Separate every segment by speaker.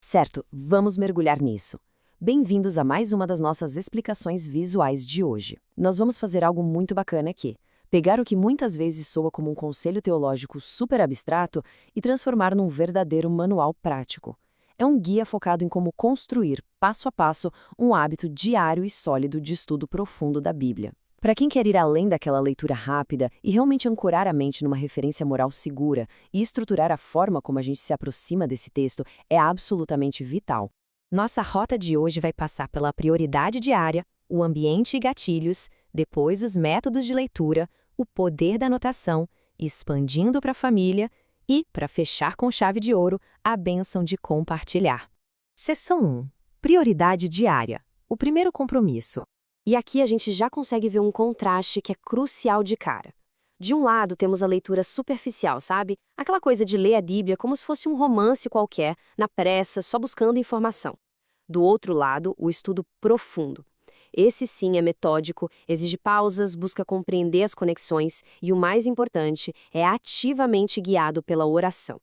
Speaker 1: Certo, vamos mergulhar nisso. Bem-vindos a mais uma das nossas explicações visuais de hoje. Nós vamos fazer algo muito bacana aqui. Pegar o que muitas vezes soa como um conselho teológico super abstrato e transformar num verdadeiro manual prático. É um guia focado em como construir, passo a passo, um hábito diário e sólido de estudo profundo da Bíblia. Para quem quer ir além daquela leitura rápida e realmente ancorar a mente numa referência moral segura e estruturar a forma como a gente se aproxima desse texto, é absolutamente vital. Nossa rota de hoje vai passar pela prioridade diária, o ambiente e gatilhos, depois os métodos de leitura, o poder da anotação, expandindo para a família e, para fechar com chave de ouro, a bênção de compartilhar. Seção 1. Prioridade diária. O primeiro compromisso. E aqui a gente já consegue ver um contraste que é crucial de cara. De um lado, temos a leitura superficial, sabe? Aquela coisa de ler a Bíblia como se fosse um romance qualquer, na pressa, só buscando informação. Do outro lado, o estudo profundo. Esse sim é metódico, exige pausas, busca compreender as conexões e, o mais importante, é ativamente guiado pela oração.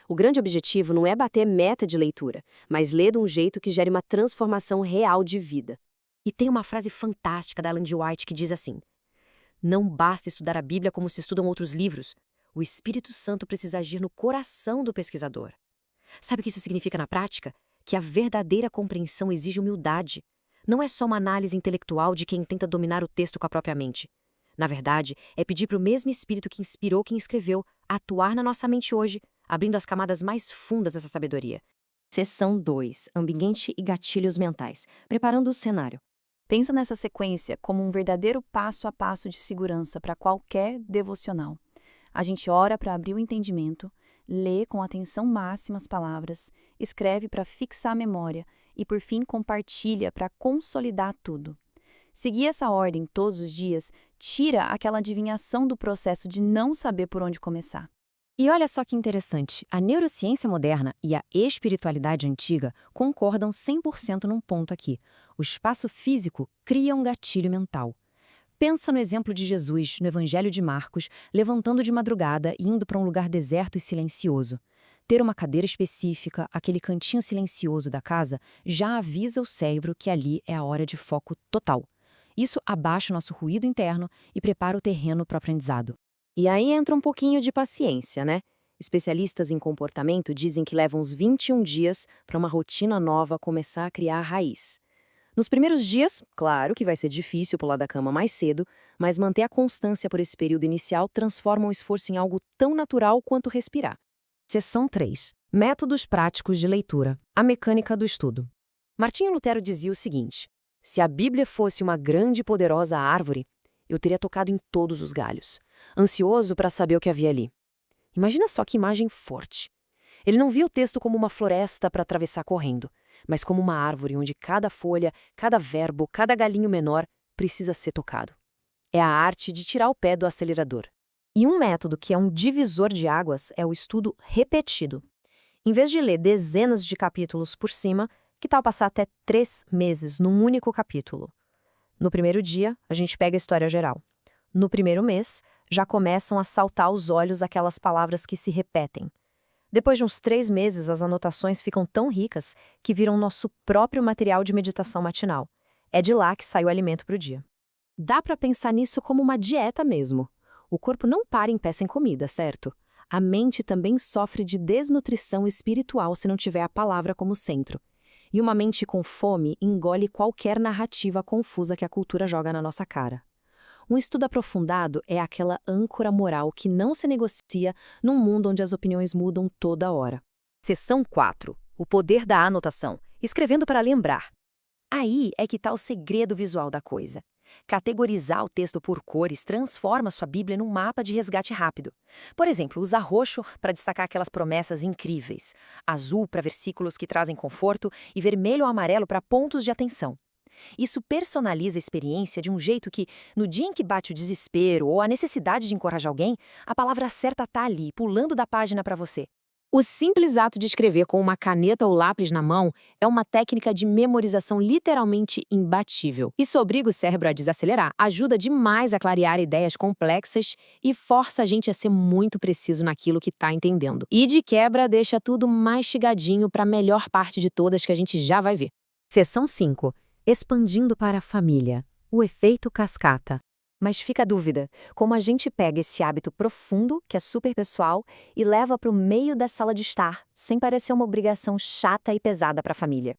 Speaker 1: O grande objetivo não é bater meta de leitura, mas ler de um jeito que gere uma transformação real de vida. E tem uma frase fantástica da Ellen G. White que diz assim: não basta estudar a Bíblia como se estudam outros livros. O Espírito Santo precisa agir no coração do pesquisador. Sabe o que isso significa na prática? Que a verdadeira compreensão exige humildade. Não é só uma análise intelectual de quem tenta dominar o texto com a própria mente. Na verdade, é pedir para o mesmo Espírito que inspirou quem escreveu atuar na nossa mente hoje, abrindo as camadas mais fundas dessa sabedoria. Seção 2. Ambiente e gatilhos mentais. Preparando o cenário.
Speaker 2: Pensa nessa sequência como um verdadeiro passo a passo de segurança para qualquer devocional. A gente ora para abrir o entendimento, lê com atenção máxima as palavras, escreve para fixar a memória e, por fim, compartilha para consolidar tudo. Seguir essa ordem todos os dias tira aquela adivinhação do processo de não saber por onde começar.
Speaker 1: E olha só que interessante, a neurociência moderna e a espiritualidade antiga concordam 100% num ponto aqui. O espaço físico cria um gatilho mental. Pensa no exemplo de Jesus, no Evangelho de Marcos, levantando de madrugada e indo para um lugar deserto e silencioso. Ter uma cadeira específica, aquele cantinho silencioso da casa, já avisa o cérebro que ali é a hora de foco total. Isso abaixa o nosso ruído interno e prepara o terreno para o aprendizado. E aí entra um pouquinho de paciência, né? Especialistas em comportamento dizem que leva uns 21 dias para uma rotina nova começar a criar raiz. Nos primeiros dias, claro que vai ser difícil pular da cama mais cedo, mas manter a constância por esse período inicial transforma o esforço em algo tão natural quanto respirar. Seção 3. Métodos práticos de leitura. A mecânica do estudo. Martinho Lutero dizia o seguinte: se a Bíblia fosse uma grande e poderosa árvore, eu teria tocado em todos os galhos, ansioso para saber o que havia ali. Imagina só que imagem forte. Ele não via o texto como uma floresta para atravessar correndo, mas como uma árvore onde cada folha, cada verbo, cada galinho menor precisa ser tocado. É a arte de tirar o pé do acelerador. E um método que é um divisor de águas é o estudo repetido. Em vez de ler dezenas de capítulos por cima, que tal passar até 3 meses num único capítulo? No primeiro dia, a gente pega a história geral. No primeiro mês, já começam a saltar aos olhos aquelas palavras que se repetem. Depois de uns 3 meses, as anotações ficam tão ricas que viram nosso próprio material de meditação matinal. É de lá que sai o alimento para o dia. Dá para pensar nisso como uma dieta mesmo. O corpo não para em pé sem comida, certo? A mente também sofre de desnutrição espiritual se não tiver a palavra como centro. E uma mente com fome engole qualquer narrativa confusa que a cultura joga na nossa cara. Um estudo aprofundado é aquela âncora moral que não se negocia num mundo onde as opiniões mudam toda hora. Seção 4. O poder da anotação. Escrevendo para lembrar. Aí é que está o segredo visual da coisa. Categorizar o texto por cores transforma sua Bíblia num mapa de resgate rápido. Por exemplo, usar roxo para destacar aquelas promessas incríveis, azul para versículos que trazem conforto e vermelho ou amarelo para pontos de atenção. Isso personaliza a experiência de um jeito que, no dia em que bate o desespero ou a necessidade de encorajar alguém, a palavra certa está ali, pulando da página para você. O simples ato de escrever com uma caneta ou lápis na mão é uma técnica de memorização literalmente imbatível. Isso obriga o cérebro a desacelerar, ajuda demais a clarear ideias complexas e força a gente a ser muito preciso naquilo que está entendendo. E de quebra, deixa tudo mastigadinho para a melhor parte de todas que a gente já vai ver. Seção 5. Expandindo para a família. O efeito cascata. Mas fica a dúvida, como a gente pega esse hábito profundo, que é super pessoal, e leva para o meio da sala de estar, sem parecer uma obrigação chata e pesada para a família?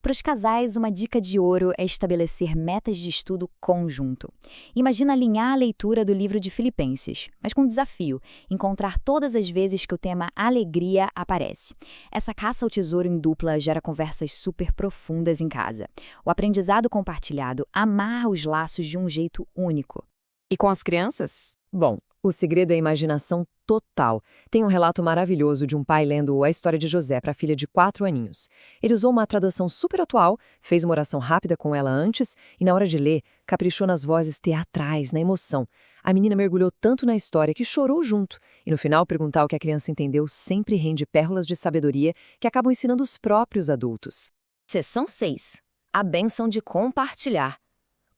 Speaker 1: Para os casais, uma dica de ouro é estabelecer metas de estudo conjunto. Imagina alinhar a leitura do livro de Filipenses, mas com um desafio, encontrar todas as vezes que o tema alegria aparece. Essa caça ao tesouro em dupla gera conversas super profundas em casa. O aprendizado compartilhado amarra os laços de um jeito único. E com as crianças? Bom, o segredo é a imaginação total. Tem um relato maravilhoso de um pai lendo a história de José para a filha de 4 aninhos. Ele usou uma tradução super atual, fez uma oração rápida com ela antes e, na hora de ler, caprichou nas vozes teatrais, na emoção. A menina mergulhou tanto na história que chorou junto. E no final, perguntar o que a criança entendeu sempre rende pérolas de sabedoria que acabam ensinando os próprios adultos. Seção 6. A bênção de compartilhar.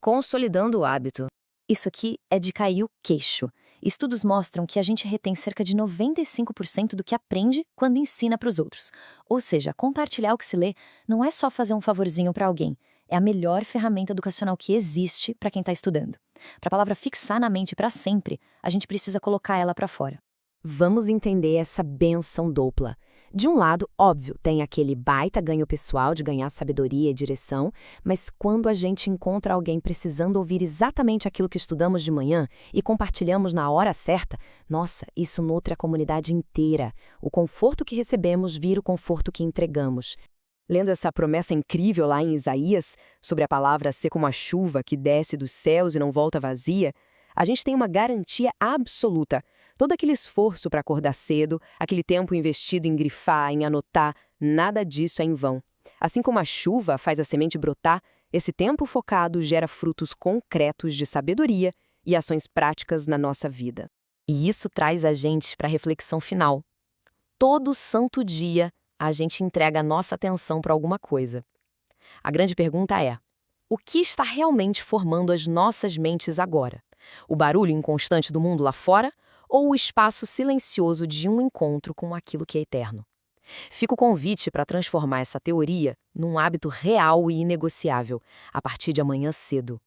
Speaker 1: Consolidando o hábito. Isso aqui é de cair o queixo. Estudos mostram que a gente retém cerca de 95% do que aprende quando ensina para os outros. Ou seja, compartilhar o que se lê não é só fazer um favorzinho para alguém, é a melhor ferramenta educacional que existe para quem está estudando. Para a palavra fixar na mente para sempre, a gente precisa colocar ela para fora. Vamos entender essa bênção dupla. De um lado, óbvio, tem aquele baita ganho pessoal de ganhar sabedoria e direção, mas quando a gente encontra alguém precisando ouvir exatamente aquilo que estudamos de manhã e compartilhamos na hora certa, nossa, isso nutre a comunidade inteira. O conforto que recebemos vira o conforto que entregamos. Lendo essa promessa incrível lá em Isaías, sobre a palavra ser como a chuva que desce dos céus e não volta vazia, a gente tem uma garantia absoluta. Todo aquele esforço para acordar cedo, aquele tempo investido em grifar, em anotar, nada disso é em vão. Assim como a chuva faz a semente brotar, esse tempo focado gera frutos concretos de sabedoria e ações práticas na nossa vida. E isso traz a gente para a reflexão final. Todo santo dia, a gente entrega a nossa atenção para alguma coisa. A grande pergunta é: o que está realmente formando as nossas mentes agora? O barulho inconstante do mundo lá fora ou o espaço silencioso de um encontro com aquilo que é eterno? Fica o convite para transformar essa teoria num hábito real e inegociável, a partir de amanhã cedo.